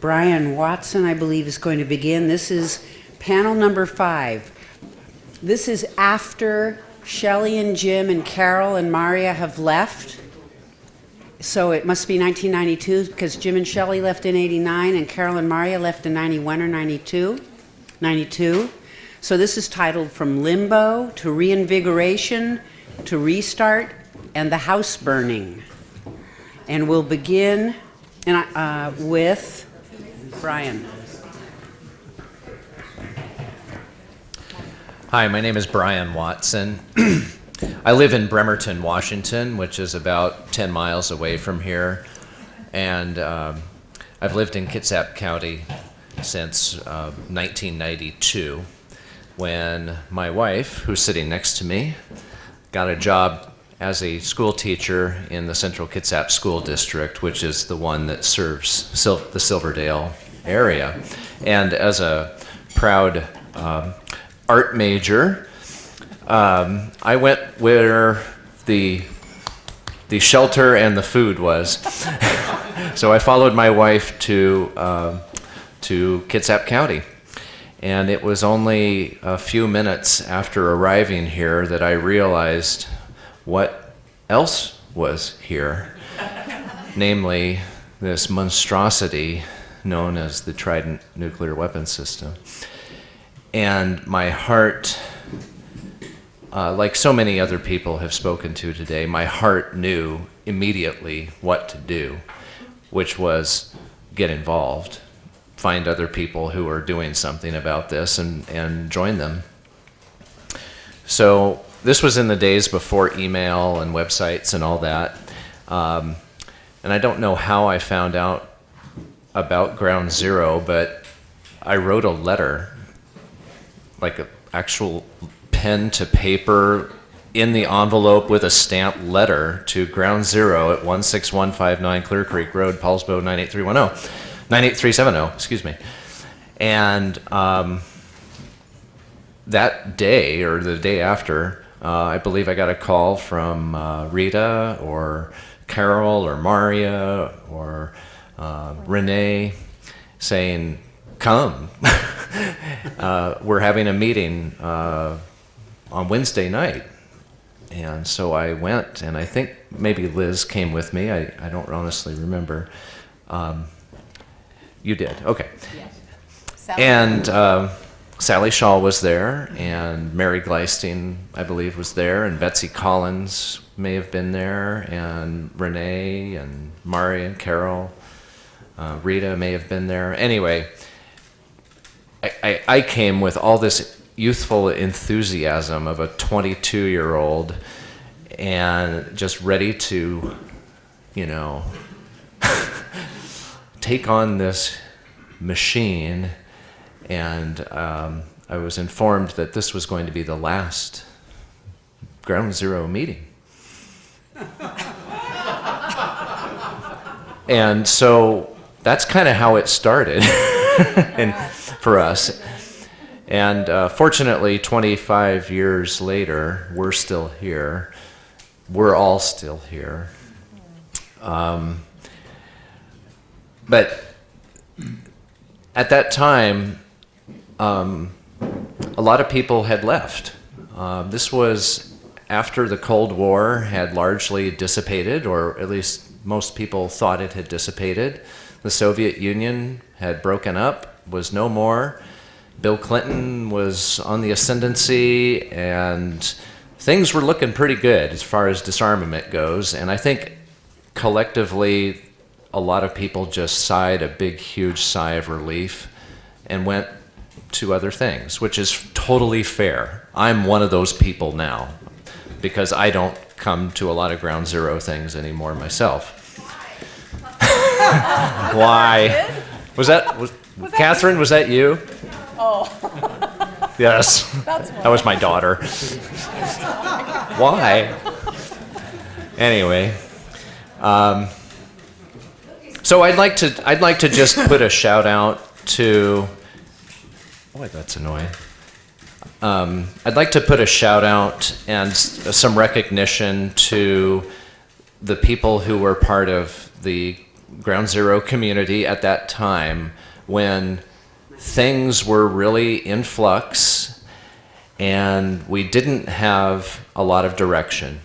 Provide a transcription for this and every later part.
Brian Watson, I believe, is going to begin. This is panel number 5. This is after Shelley and Jim and Carol and Maria have left. So it must be 1992 because Jim and Shelley left in 89 and Carol and Maria left in 91 or 92. 92. So this is titled From Limbo to Reinvigoration to Restart and the House Burning. And we'll begin with Brian. Hi, my name is Brian Watson. I live in Bremerton, Washington, which is about 10 miles away from here. And I've lived in Kitsap County since 1992, when my wife, who's sitting next to me, got a job as a school teacher in the Central Kitsap School District, which is the one that serves the Silverdale area. And as a proud art major, I went where the shelter and the food was. So I followed my wife to Kitsap County. And it was only a few minutes after arriving here that I realized what else was here, namely this monstrosity known as the Trident nuclear weapon system. And my heart, like so many other people have spoken to today, my heart knew immediately what to do, which was get involved, find other people who are doing something about this and join them. So this was in the days before email and websites and all that. And I don't know how I found out about Ground Zero, but I wrote a letter, like an actual pen to paper in the envelope with a stamped letter to Ground Zero at 16159 Clear Creek Road, Paulsbo 98370, excuse me. And that day, or the day after, I believe I got a call from Rita or Carol or Maria or Renee saying, come. We're having a meeting on Wednesday night. And so I went, and I think maybe Liz came with me. I don't honestly remember. You did, okay. Yes. And Sally Shaw was there, and Mary Gleisting, I believe, was there, and Betsy Collins may have been there, and Renee and Mari and Carol. Rita may have been there. Anyway, I came with all this youthful enthusiasm of a 22-year-old and just ready to, take on this machine. And I was informed that this was going to be the last Ground Zero meeting. And so that's kind of how it started and for us. And fortunately, 25 years later, we're still here. We're all still here. But at that time, a lot of people had left. This was after the Cold War had largely dissipated, or at least most people thought it had dissipated. The Soviet Union had broken up, was no more. Bill Clinton was on the ascendancy, and things were looking pretty good as far as disarmament goes. And I think collectively, a lot of people just sighed a big, huge sigh of relief and went to other things, which is totally fair. I'm one of those people now because I don't come to a lot of Ground Zero things anymore myself. Why? Was Catherine, was that you? Oh. Yes. That was my daughter. Why? Anyway. So I'd like to just put a shout out to. Boy, that's annoying. I'd like to put a shout out and some recognition to the people who were part of the Ground Zero community at that time when things were really in flux and we didn't have a lot of direction.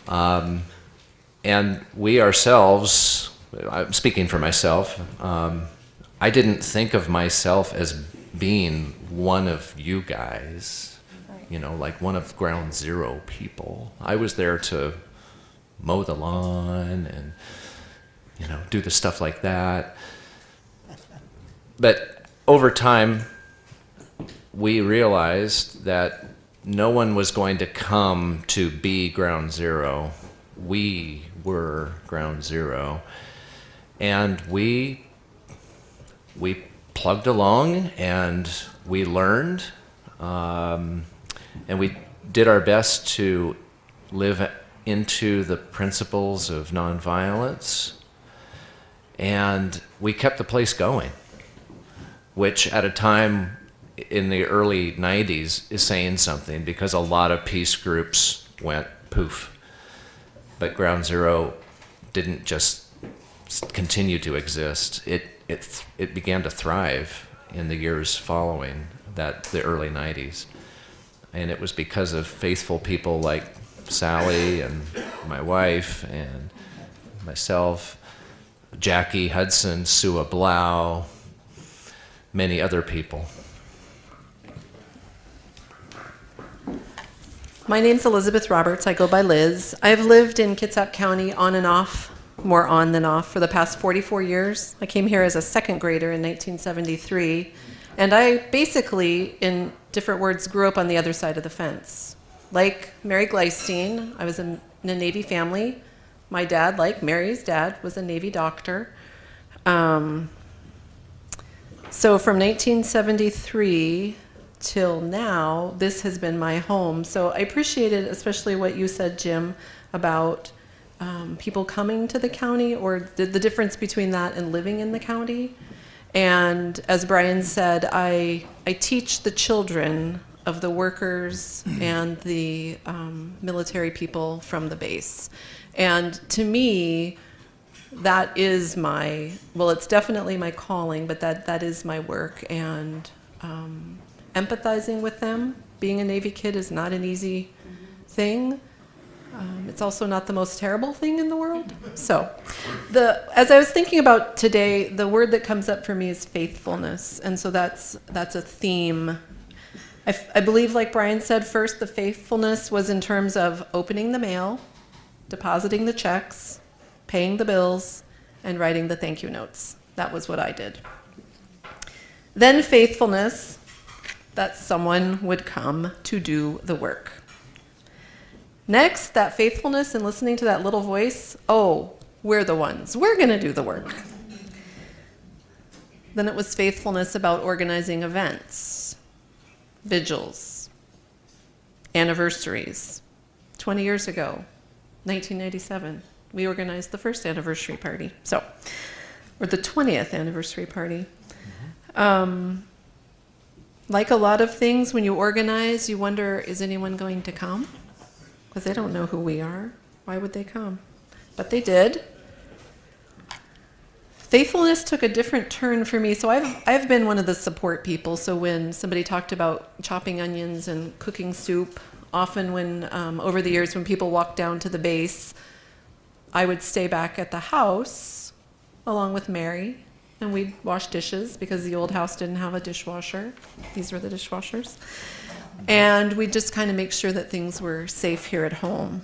And we ourselves, I'm speaking for myself, I didn't think of myself as being one of you guys, you know, like one of Ground Zero people. I was there to mow the lawn and, you know, do the stuff like that. But over time, we realized that no one was going to come to be Ground Zero. We were Ground Zero. And we plugged along and we learned, and we did our best to live into the principles of nonviolence, and we kept the place going, which at a time in the early 90s is saying something, because a lot of peace groups went poof. But Ground Zero didn't just continue to exist. It began to thrive in the years following the early 90s. And it was because of faithful people like Sally and my wife and myself, Jackie Hudson, Sua Blau, many other people. My name's Elizabeth Roberts. I go by Liz. I've lived in Kitsap County on and off, more on than off, for the past 44 years. I came here as a second grader in 1973, and I basically, in different words, grew up on the other side of the fence. Like Mary Gleistein, I was in a Navy family. My dad, like Mary's dad, was a Navy doctor. So from 1973 till now, this has been my home. So I appreciated especially what you said, Jim, about people coming to the county, or the difference between that and living in the county. And as Brian said, I teach the children of the workers and the military people from the base. And to me, that is it's definitely my calling, but that is my work. And empathizing with them, being a Navy kid is not an easy thing. It's also not the most terrible thing in the world. So, as I was thinking about today, the word that comes up for me is faithfulness, and so that's a theme. I believe, like Brian said, first the faithfulness was in terms of opening the mail, depositing the checks, paying the bills, and writing the thank you notes. That was what I did. Then faithfulness, that someone would come to do the work. Next, that faithfulness and listening to that little voice, oh, we're the ones. We're going to do the work. Then it was faithfulness about organizing events, vigils, anniversaries. 20 years ago, 1997, we organized the first anniversary party. Or the 20th anniversary party. Like a lot of things, when you organize, you wonder, is anyone going to come? Because they don't know who we are. Why would they come? But they did. Faithfulness took a different turn for me. So I've been one of the support people. So when somebody talked about chopping onions and cooking soup, often when over the years when people walked down to the base, I would stay back at the house along with Mary, and we'd wash dishes because the old house didn't have a dishwasher. These were the dishwashers. And we'd just kind of make sure that things were safe here at home.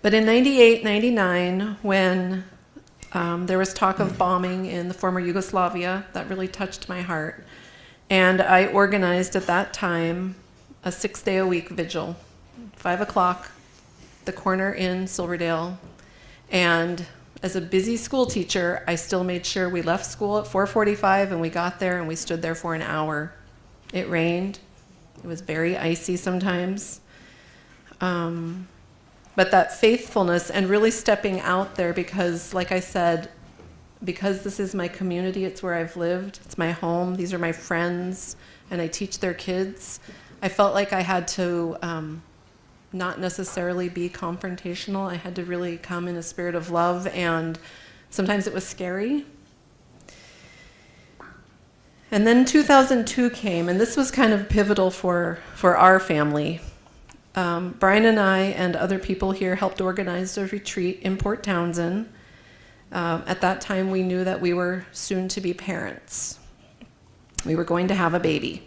But in 98, 99, when there was talk of bombing in the former Yugoslavia, that really touched my heart. And I organized at that time a 6-day-a-week vigil, 5 o'clock, the Corner Inn, Silverdale. And as a busy school teacher, I still made sure we left school at 4:45 and we got there and we stood there for an hour. It rained. It was very icy sometimes. But that faithfulness and really stepping out there because, like I said, because this is my community, it's where I've lived, it's my home, these are my friends, and I teach their kids, I felt like I had to not necessarily be confrontational. I had to really come in a spirit of love, and sometimes it was scary. And then 2002 came, and this was kind of pivotal for our family. Brian and I and other people here helped organize a retreat in Port Townsend. At that time, we knew that we were soon to be parents. We were going to have a baby.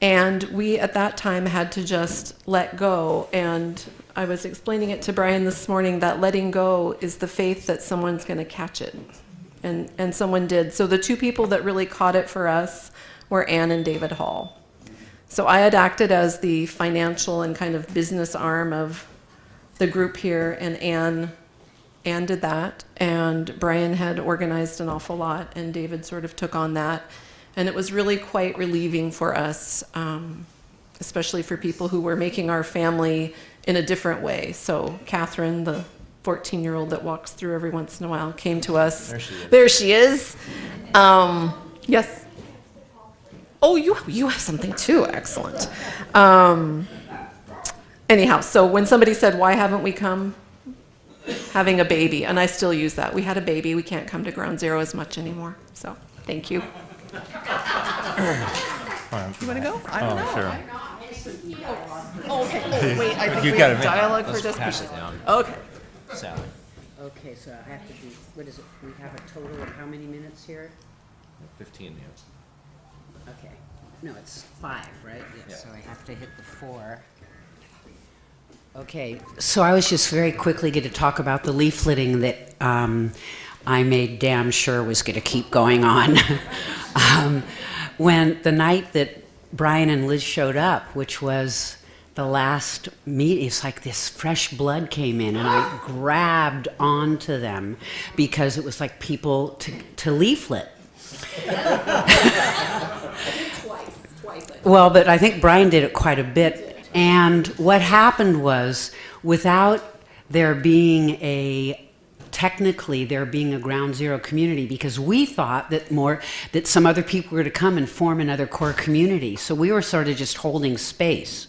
And we, at that time, had to just let go. And I was explaining it to Brian this morning that letting go is the faith that someone's going to catch it. And someone did. So the two people that really caught it for us were Ann and David Hall. So I had acted as the financial and kind of business arm of the group here, and Ann did that. And Brian had organized an awful lot, and David sort of took on that. And it was really quite relieving for us, especially for people who were making our family in a different way. So Catherine, the 14-year-old that walks through every once in a while, came to us. There she is. Yes. Oh, you have something too. Excellent. Anyhow, so when somebody said, "Why haven't we come?" Having a baby, and I still use that. We had a baby. We can't come to Ground Zero as much anymore. So thank you. You want to go? I don't know. Sure. Oh, okay. Oh, wait. I think You we got have it. dialogue for Let's just pass it down. Okay. Sally. Okay, so I have to do, what is it, we have a total of how many minutes here? 15 minutes. Okay, no, it's 5, right? Yeah. So I have to hit the 4. Okay, so I was just very quickly going to talk about the leafleting that I made damn sure was going to keep going on. When the night that Brian and Liz showed up, which was the last meeting, it's like this fresh blood came in, and I grabbed onto them because it was like people to leaflet. Twice. Well, but I think Brian did it quite a bit. And what happened was, without there being technically there being a Ground Zero community, because we thought that some other people were to come and form another core community. So we were sort of just holding space.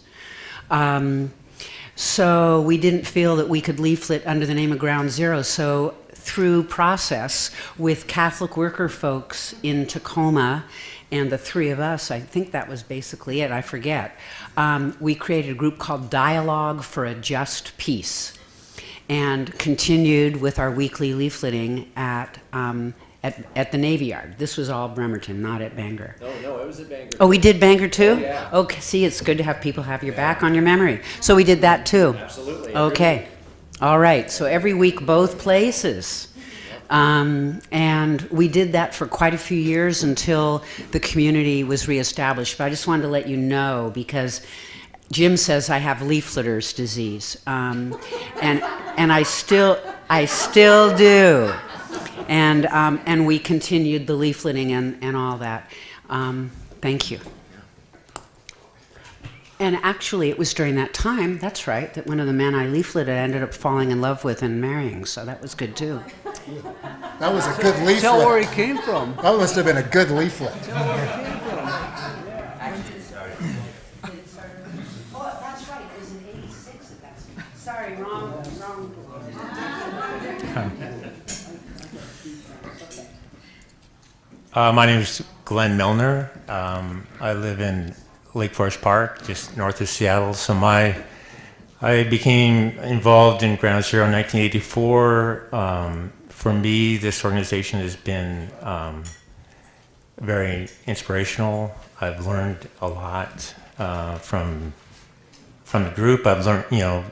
So we didn't feel that we could leaflet under the name of Ground Zero. So through process with Catholic worker folks in Tacoma, and the three of us, I think that was basically it, I forget, we created a group called Dialogue for a Just Peace, and continued with our weekly leafleting at the Navy Yard. This was all Bremerton, not at Bangor. No, it was at Bangor. Oh, we did Bangor too? Oh, yeah. Okay, see, it's good to have people have your back on your memory. So we did that too? Absolutely. Okay. All right, so every week, both places. And we did that for quite a few years until the community was reestablished. But I just wanted to let you know, because Jim says I have leafletter's disease, and I still do. And we continued the leafleting and all that. Thank you. And actually, it was during that time, that's right, that one of the men I leafleted I ended up falling in love with and marrying, so that was good too. That was a good leaflet. Tell where he came from. That must have been a good leaflet. Oh, that's right, it was in 86 at that time. Sorry, wrong. My name is Glenn Milner. I live in Lake Forest Park, just north of Seattle. So I became involved in Ground Zero in 1984. For me, this organization has been very inspirational. I've learned a lot from the group. I've learned,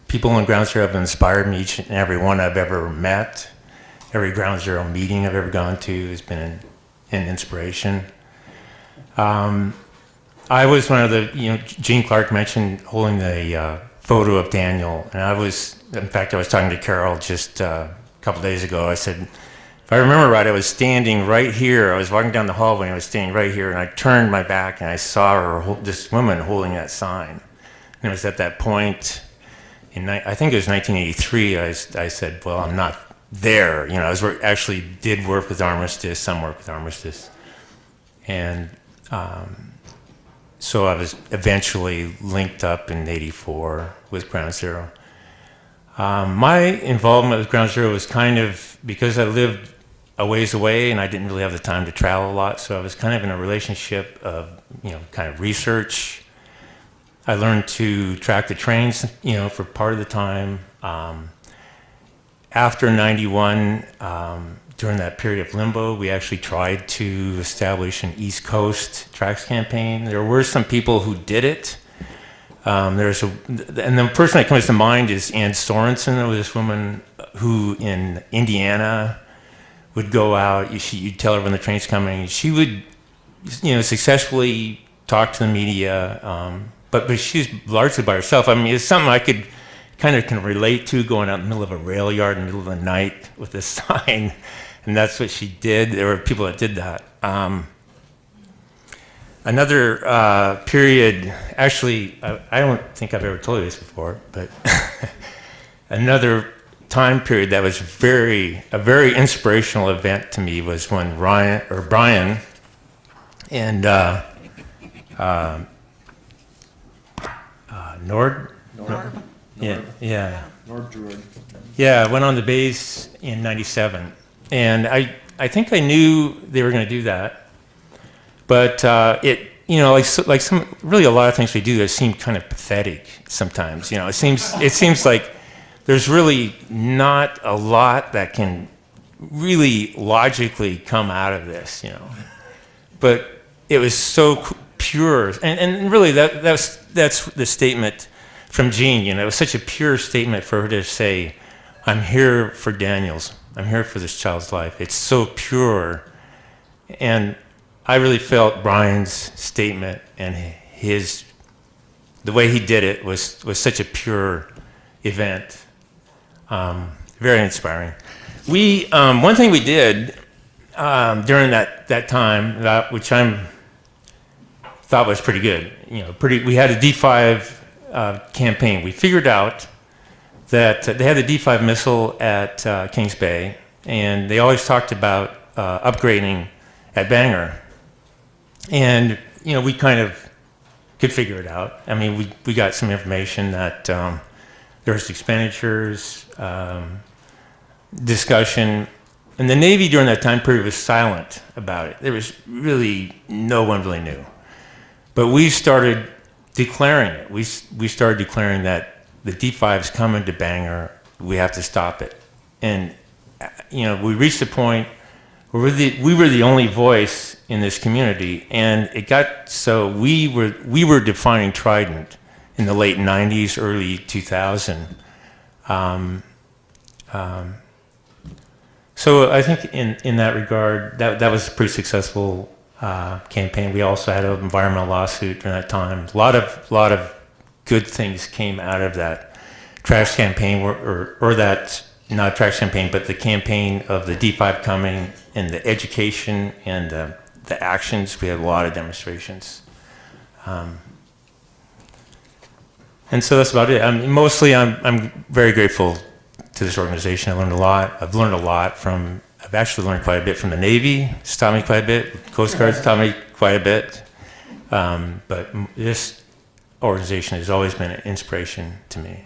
people in Ground Zero have inspired me. Each and every one I've ever met, every Ground Zero meeting I've ever gone to has been an inspiration. I was one of the, Gene Clark mentioned holding the photo of Daniel, and I was talking to Carol just a couple days ago. I said, if I remember right, I was standing right here. I was walking down the hallway, and I was standing right here, and I turned my back, and I saw this woman holding that sign. And it was at that point, I think it was 1983, I said, well, I'm not there. I actually did work with Armistice, some work with Armistice. And so I was eventually linked up in '84 with Ground Zero. My involvement with Ground Zero was kind of because I lived a ways away and I didn't really have the time to travel a lot, so I was kind of in a relationship of, kind of research. I learned to track the trains, for part of the time. After '91, during that period of limbo, we actually tried to establish an East Coast tracks campaign. There were some people who did it. And the person that comes to mind is Ann Sorensen. There was this woman who in Indiana would go out. You'd tell her when the train's coming. She would, successfully talk to the media. But she's largely by herself. I mean, it's something I could can relate to, going out in the middle of a rail yard in the middle of the night with a sign. And that's what she did. There were people that did that. Another period, actually, I don't think I've ever told you this before, but another time period that was a very inspirational event to me was when Brian and Nord? Yeah. North Druid. Yeah, I went on the base in '97, and I think I knew they were going to do that, but like a lot of things we do that seem kind of pathetic sometimes. It seems like there's really not a lot that can really logically come out of this, but it was so pure, and really that's the statement from Jean. It was such a pure statement for her to say, "I'm here for Daniel's. I'm here for this child's life." It's so pure, and I really felt Brian's statement and the way he did it was such a pure event. Very inspiring. One thing we did during that time, which I thought was pretty good. We had a D5 campaign. We figured out that they had the D5 missile at Kings Bay, and they always talked about upgrading at Bangor. And we kind of could figure it out. I mean, we got some information that there was expenditures, discussion, and the Navy during that time period was silent about it. There was really no one really knew. But we started declaring it. We started declaring that the D5's coming to Bangor. We have to stop it. And we reached the point where we were the only voice in this community, and it got so we were defining Trident in the late '90s, early 2000. So I think in that regard, that was a pretty successful campaign. We also had an environmental lawsuit during that time. A lot of good things came out of that trash campaign, or that, not trash campaign, but the campaign of the D5 coming, and the education and the actions. We had a lot of demonstrations. And so that's about it. Mostly I'm very grateful to this organization. I learned a lot. I've actually learned quite a bit from the Navy. It's taught me quite a bit. Coast Guard's taught me quite a bit. But this organization has always been an inspiration to me.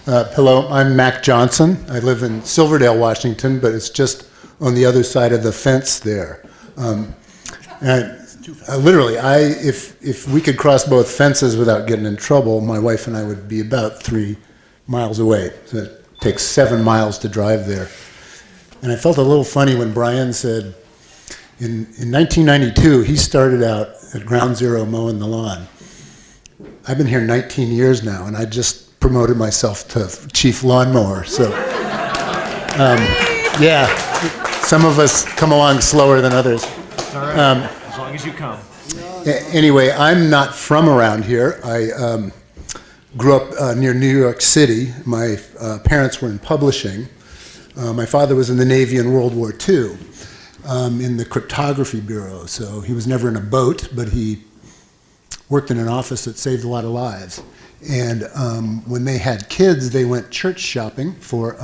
Hello, I'm Mac Johnson. I live in Silverdale, Washington, but it's just on the other side of the fence there. Literally, if we could cross both fences without getting in trouble, my wife and I would be about 3 miles away. So it takes 7 miles to drive there. And I felt a little funny when Brian said, in 1992, he started out at Ground Zero mowing the lawn. I've been here 19 years now, and I just promoted myself to chief lawnmower. So, yeah, some of us come along slower than others. All right, as long as you come. Anyway, I'm not from around here. I grew up near New York City. My parents were in publishing. My father was in the Navy in World War II, in the cryptography bureau. So he was never in a boat, but he worked in an office that saved a lot of lives. And when they had kids, they went church shopping for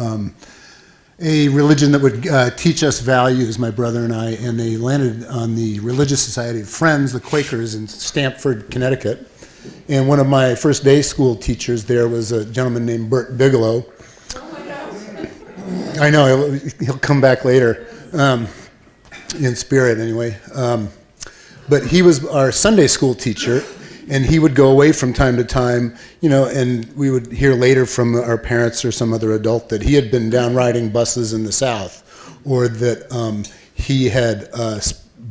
a religion that would teach us values, my brother and I, and they landed on the Religious Society of Friends, the Quakers, in Stamford, Connecticut. And one of my first day school teachers there was a gentleman named Bert Bigelow. I know, he'll come back later, in spirit anyway. But he was our Sunday school teacher, and he would go away from time to time, you know, and we would hear later from our parents or some other adult that he had been down riding buses in the South, or that he had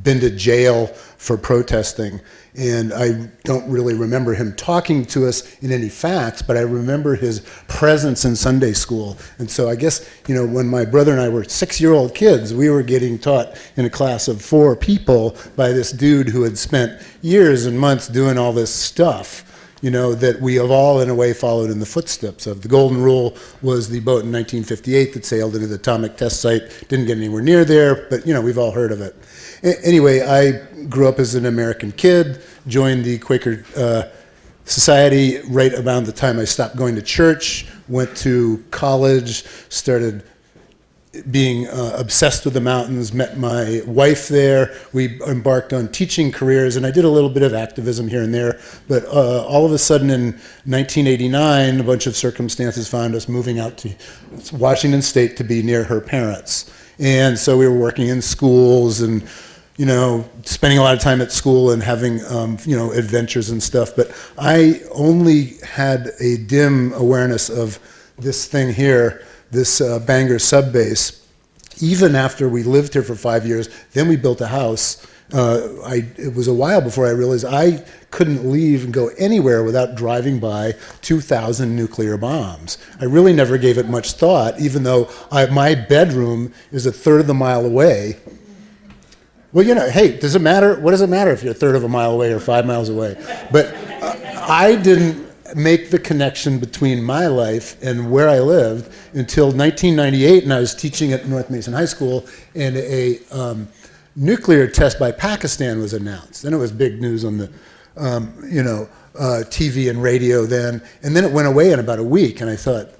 been to jail for protesting. And I don't really remember him talking to us in any facts, but I remember his presence in Sunday school. And so I guess, you know, when my brother and I were 6-year-old kids, we were getting taught in a class of 4 people by this dude who had spent years and months doing all this stuff, you know, that we have all in a way followed in the footsteps of. The Golden Rule was the boat in 1958 that sailed into the atomic test site, didn't get anywhere near there, but, you know, we've all heard of it. Anyway, I grew up as an American kid, joined the Quaker Society right around the time I stopped going to church, went to college, started being obsessed with the mountains, met my wife there. We embarked on teaching careers, and I did a little bit of activism here and there. But all of a sudden in 1989, a bunch of circumstances found us moving out to Washington State to be near her parents. And so we were working in schools and, you know, spending a lot of time at school and having, you know, adventures and stuff. But I only had a dim awareness of this thing here, this Bangor subbase, even after we lived here for 5 years. Then we built a house. It was a while before I realized I couldn't leave and go anywhere without driving by 2,000 nuclear bombs. I really never gave it much thought, even though my bedroom is a third of a mile away. Well, you know, hey, does it matter? What does it matter if you're a third of a mile away or 5 miles away? But I didn't make the connection between my life and where I lived until 1998, and I was teaching at North Mason High School, and a nuclear test by Pakistan was announced. Then it was big news on the, you know, TV and radio then, and then it went away in about a week, and I thought,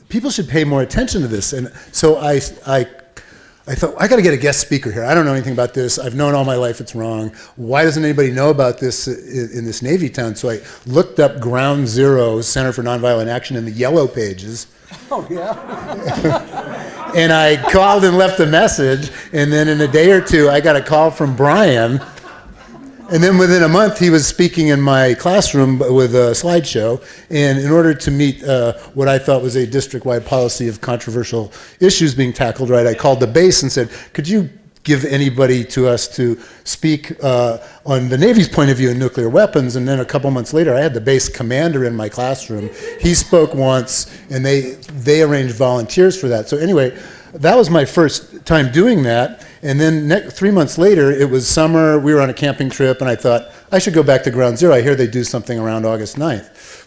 people should pay more attention to this. And so I thought, I got to get a guest speaker here. I don't know anything about this. I've known all my life it's wrong. Why doesn't anybody know about this in this Navy town? So I looked up Ground Zero, Center for Nonviolent Action, in the yellow pages. Oh, yeah. And I called and left a message, and then in a day or two, I got a call from Brian. And then within a month, he was speaking in my classroom with a slideshow. And in order to meet what I thought was a district-wide policy of controversial issues being tackled, right, I called the base and said, could you give anybody to us to speak on the Navy's point of view in nuclear weapons? And then a couple months later, I had the base commander in my classroom. He spoke once, and they arranged volunteers for that. So anyway, that was my first time doing that. And then 3 months later, it was summer, we were on a camping trip, and I thought, I should go back to Ground Zero. I hear they do something around August 9th,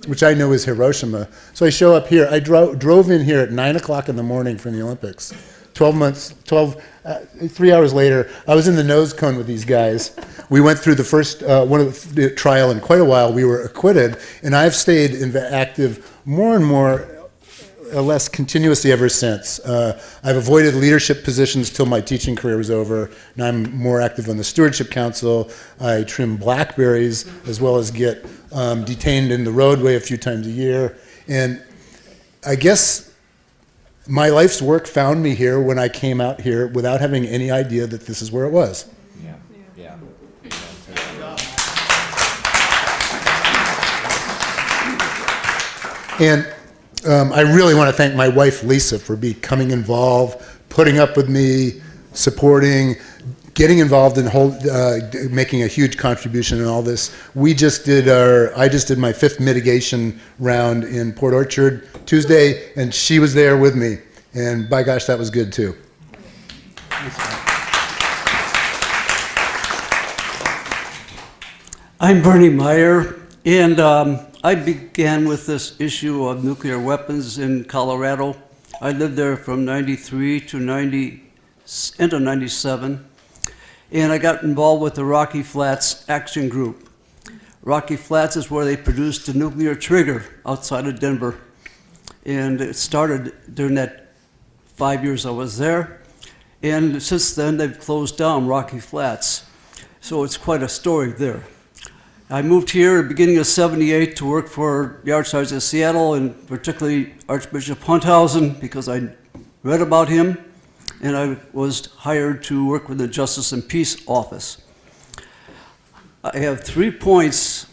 which I knew was Hiroshima. So I show up here. I drove in here at 9 o'clock in the morning from the Olympics. 3 hours later, I was in the nose cone with these guys. We went through the first one of the trial in quite a while. We were acquitted, and I've stayed active more and more less continuously ever since. I've avoided leadership positions till my teaching career was over. Now I'm more active on the Stewardship Council. I trim blackberries as well as get detained in the roadway a few times a year. And I guess my life's work found me here when I came out here without having any idea that this is where it was. Yeah. Yeah. And I really want to thank my wife, Lisa, for becoming involved, putting up with me, supporting, getting involved in making a huge contribution in all this. I just did my 5th mitigation round in Port Orchard Tuesday, and she was there with me. And by gosh, that was good too. I'm Bernie Meyer, and I began with this issue of nuclear weapons in Colorado. I lived there from 93 to end of 97, and I got involved with the Rocky Flats Action Group. Rocky Flats is where they produced the nuclear trigger outside of Denver, and it started during that 5 years I was there. And since then, they've closed down Rocky Flats. So it's quite a story there. I moved here at the beginning of '78 to work for the Archdiocese of Seattle, and particularly Archbishop Hunthausen, because I read about him, and I was hired to work with the Justice and Peace Office. I have 3 points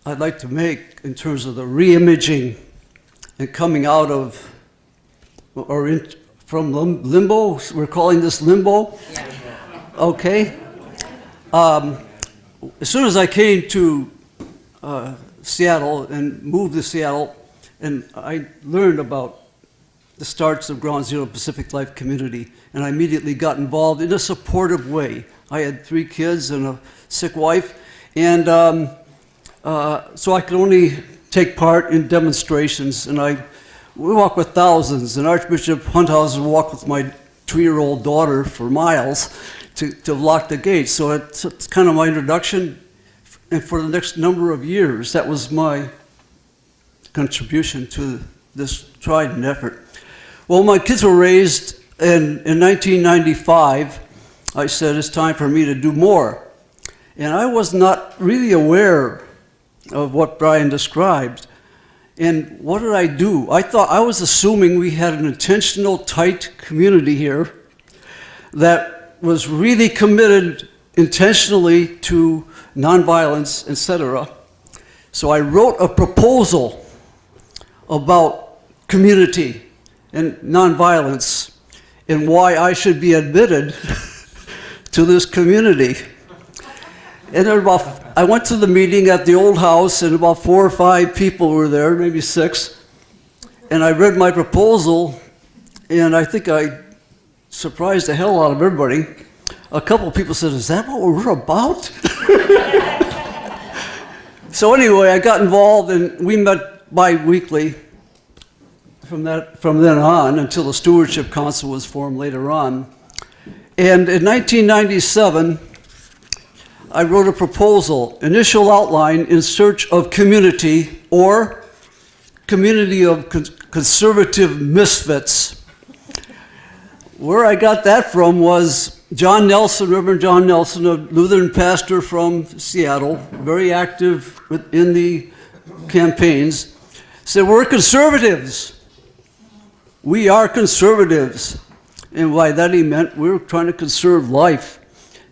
I'd like to make in terms of the re-imaging and coming out of, from limbo. We're calling this limbo? Okay. As soon as I came to Seattle and moved to Seattle, and I learned about the starts of Ground Zero Pacific Life Community, and I immediately got involved in a supportive way. I had 3 kids and a sick wife, and so I could only take part in demonstrations, and we walked with thousands, and Archbishop Hunthausen walked with my 2-year-old daughter for miles to lock the gates. So it's kind of my introduction, and for the next number of years, that was my contribution to this trident effort. Well, my kids were raised in 1995. I said it's time for me to do more. And I was not really aware of what Brian described. And what did I do? I was assuming we had an intentional, tight community here that was really committed intentionally to nonviolence, etc. So I wrote a proposal about community and nonviolence and why I should be admitted to this community. And I went to the meeting at the old house, and about 4 or 5 people were there, maybe 6. And I read my proposal, and I think I surprised the hell out of everybody. A couple of people said, "Is that what we're about?" So anyway, I got involved, and we met bi-weekly from then on until the Stewardship Council was formed later on. And in 1997, I wrote a proposal, initial outline in search of community, or community of conservative misfits. Where I got that from was John Nelson, Reverend John Nelson, a Lutheran pastor from Seattle, very active in the campaigns, said, "We're conservatives. We are conservatives." And by that he meant we're trying to conserve life.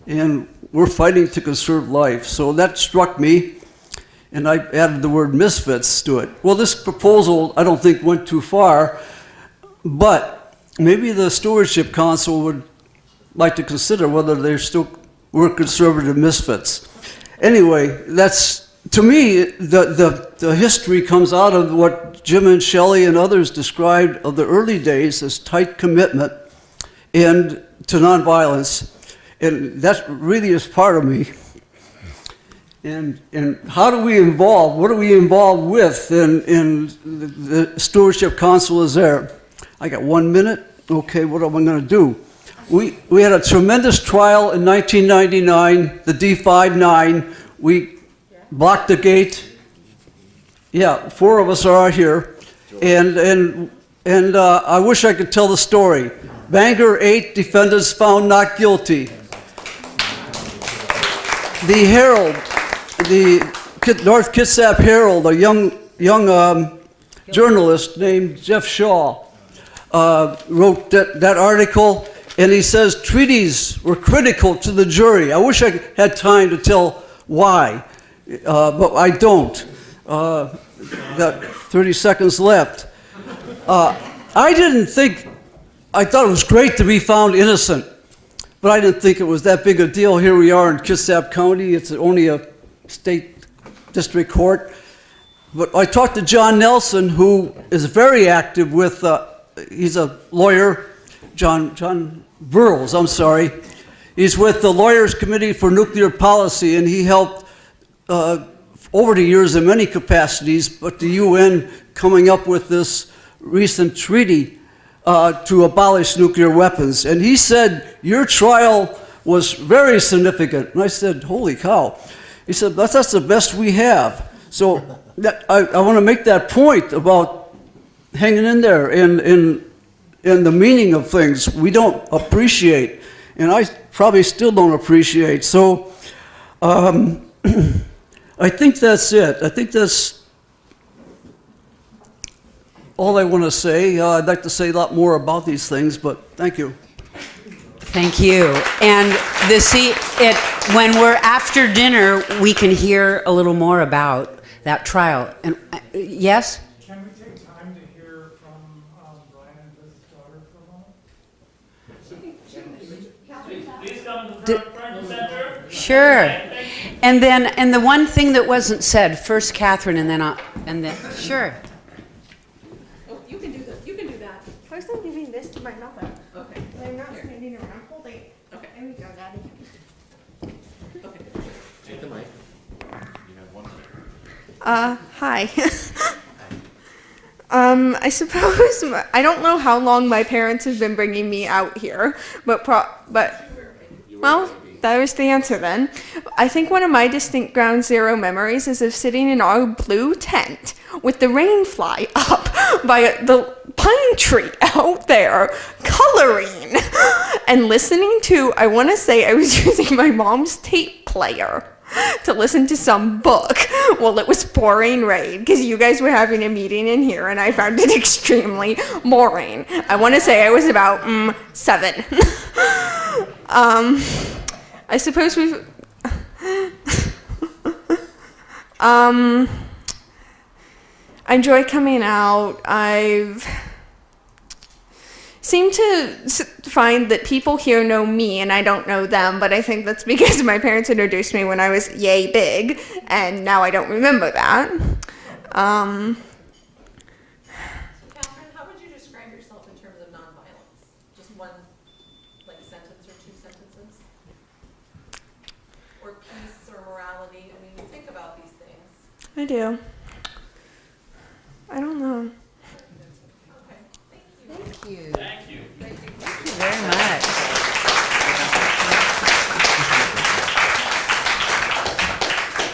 And we're fighting to conserve life. So that struck me, and I added the word misfits to it. Well, this proposal, I don't think, went too far, but maybe the Stewardship Council would like to consider whether were conservative misfits. Anyway, to me, the history comes out of what Jim and Shelley and others described of the early days as tight commitment and to nonviolence. And that really is part of me. And how do we involve? What are we involved with? And the Stewardship Council is there. I got 1 minute. Okay, what am I going to do? We had a tremendous trial in 1999, the D59. We blocked the gate. Yeah, 4 of us are out here. And I wish I could tell the story. Bangor 8 defendants found not guilty. The Herald, the North Kitsap Herald, a young journalist named Jeff Shaw, wrote that article, and he says treaties were critical to the jury. I wish I had time to tell why, but I don't. Got 30 seconds left. I thought it was great to be found innocent. But I didn't think it was that big a deal. Here we are in Kitsap County. It's only a state district court. But I talked to John Nelson, who is very active with, he's a lawyer, John Burroughs, I'm sorry. He's with the Lawyers Committee for Nuclear Policy, and he helped over the years in many capacities, but the UN coming up with this recent treaty to abolish nuclear weapons. And he said, your trial was very significant. And I said, holy cow. He said, that's the best we have. So I want to make that point about hanging in there. And and the meaning of things we don't appreciate, and I probably still don't appreciate. So I think that's it. I think that's all I want to say. I'd like to say a lot more about these things, but thank you. Thank you. And when we're after dinner, we can hear a little more about that trial. And yes? Can we take time to hear from Brian and his daughter for a moment? Please come to the front and center. Sure. And the one thing that wasn't said, first Catherine, and then sure. Oh, you can do that. You can do that. First, I'm giving this to my mother. Okay. I'm not standing around holding it. Okay. There we go, Daddy. Okay. Take the mic. Hi. I suppose I don't know how long my parents have been bringing me out here, but well, that was the answer then. I think one of my distinct ground zero memories is of sitting in our blue tent with the rain fly up by the pine tree out there, coloring, and listening to, I want to say I was using my mom's tape player to listen to some book while it was pouring rain, because you guys were having a meeting in here and I found it extremely boring. I want to say I was about 7. I suppose we've I enjoy coming out. I've seem to find that people here know me and I don't know them, but I think that's because my parents introduced me when I was yay big, and now I don't remember that. Catherine, how would you describe yourself in terms of nonviolence? Just one, sentence or 2 sentences? Or peace or morality? I mean, think about these things. I do. I don't know. Okay, thank you. Thank you. Thank you. Thank you very much.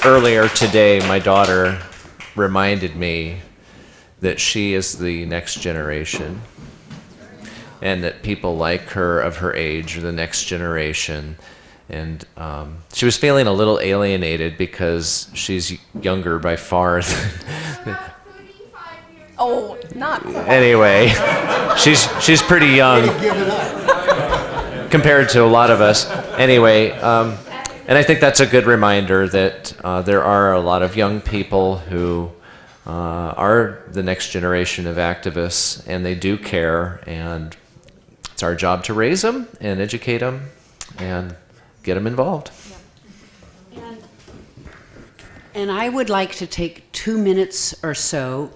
Earlier today, my daughter reminded me that she is the next generation and that people like her of her age are the next generation. And she was feeling a little alienated because she's younger by far than... Oh, not quite. Anyway, she's pretty young compared to a lot of us. Anyway, and I think that's a good reminder that there are a lot of young people who are the next generation of activists, and they do care, and it's our job to raise them and educate them and get them involved. And I would like to take 2 minutes or so.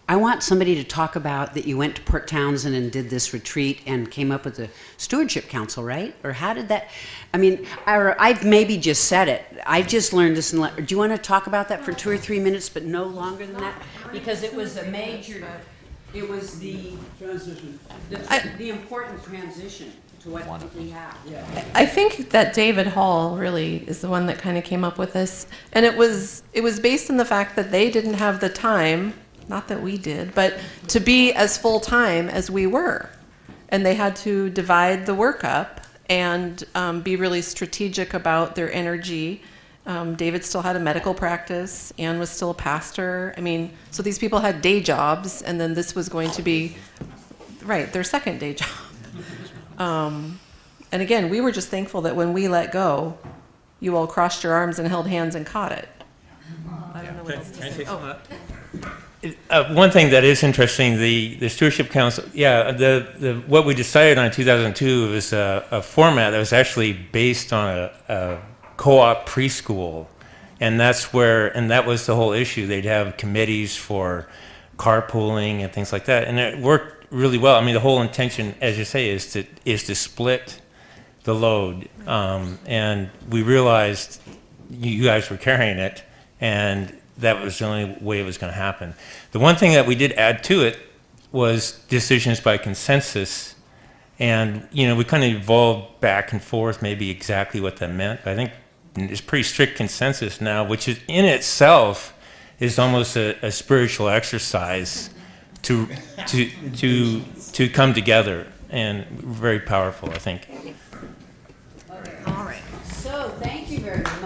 I want somebody to talk about that you went to Port Townsend and did this retreat and came up with the Stewardship Council, right? Or how did that, I mean, I've maybe just said it. I just learned this. Do you want to talk about that for 2 or 3 minutes, but no longer than that? Because it was a major, it was the transition, the important transition to what we have. Yeah. I think that David Hall really is the one that kind of came up with this. And it was based on the fact that they didn't have the time, not that we did, but to be as full-time as we were. And they had to divide the work up and be really strategic about their energy. David still had a medical practice. Ann was still a pastor. I mean, so these people had day jobs, and then this was going to be, right, their second day job. And again, we were just thankful that when we let go, you all crossed your arms and held hands and caught it. I don't know what else to say. Oh. One thing that is interesting, the Stewardship Council, what we decided on in 2002 was a format that was actually based on a co-op preschool, and that was the whole issue. They'd have committees for carpooling and things like that, and it worked really well. I mean, the whole intention, as you say, is to split the load, and we realized you guys were carrying it, and that was the only way it was going to happen. The one thing that we did add to it was decisions by consensus, and we kind of evolved back and forth maybe exactly what that meant. I think it's pretty strict consensus now, which is in itself is almost a spiritual exercise to come together, and very powerful, I think. All right. So thank you very much.